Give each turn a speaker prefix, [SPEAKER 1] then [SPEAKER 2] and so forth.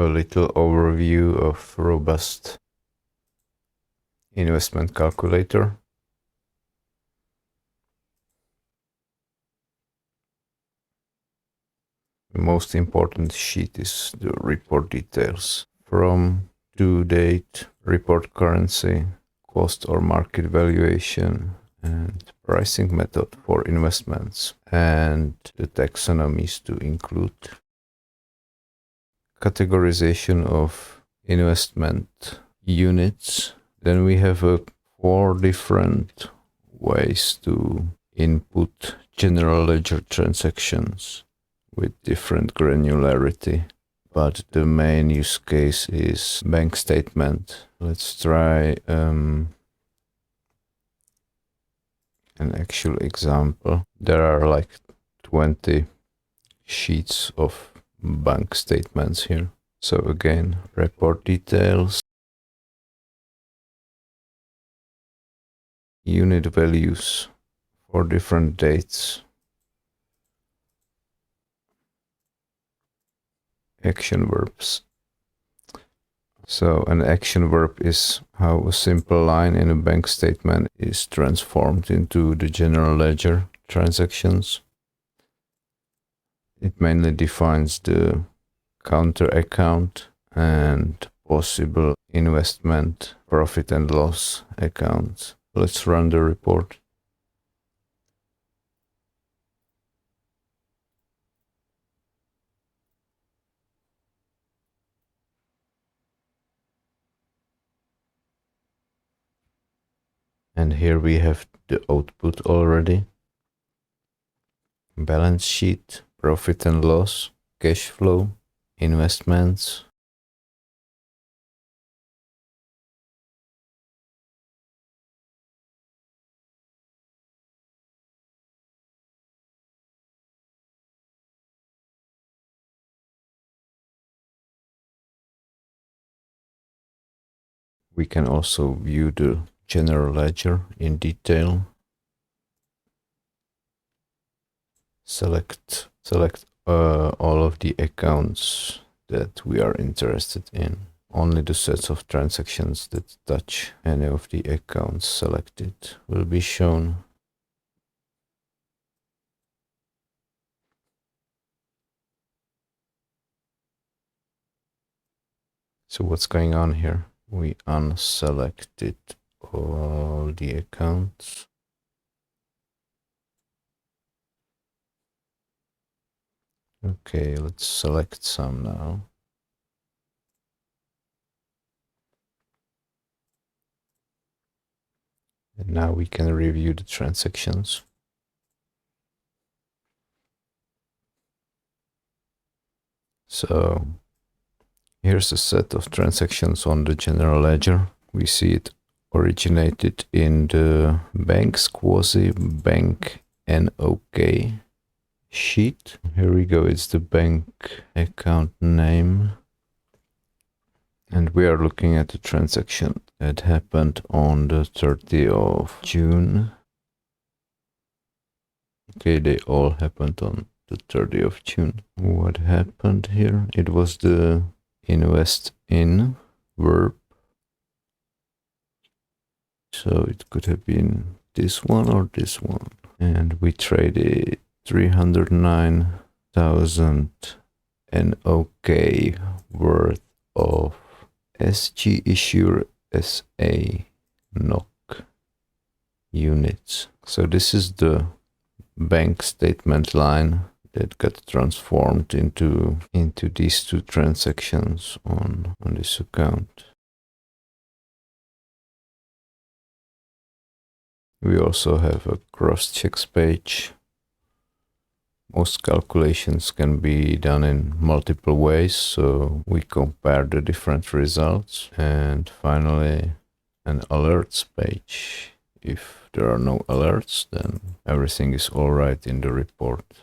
[SPEAKER 1] a little overview of robust investment calculator. The most important sheet is the report details from due date, report currency, cost or market valuation, and pricing method for investments, and the taxonomies to include. Categorization of investment units. Then we have 4 different ways to input general ledger transactions with different granularity, but the main use case is bank statement. Let's try an actual example. There are like 20 sheets of bank statements here. So again, report details, unit values for different dates, action verbs. So an action verb is how a simple line in a bank statement is transformed into the general ledger transactions. It mainly defines the counter account and possible investment, profit and loss accounts. Let's run the report. And here we have the output already. Balance sheet, profit and loss, cash flow, investments. We can also view the general ledger in detail. Select all of the accounts that we are interested in. Only the sets of transactions that touch any of the accounts selected will be shown. So what's going on here? We unselected all the accounts. Okay, let's select some now. And now we can review the transactions. So here's a set of transactions on the general ledger. We see it originated in the bank's quasi-bank NOK sheet. Here we go, it's the bank account name. And we are looking at the transaction that happened on the 30th of June. Okay, they all happened on the 30th of June. What happened here? It was the invest in verb. So it could have been this one or this one. And we traded 309,000 NOK worth of SG Issue SA NOK units. So this is the bank statement line that got transformed into these 2 transactions on this account. We also have a cross-checks page. Most calculations can be done in multiple ways, so we compare the different results. And finally, an alerts page. If there are no alerts, then everything is all right in the report.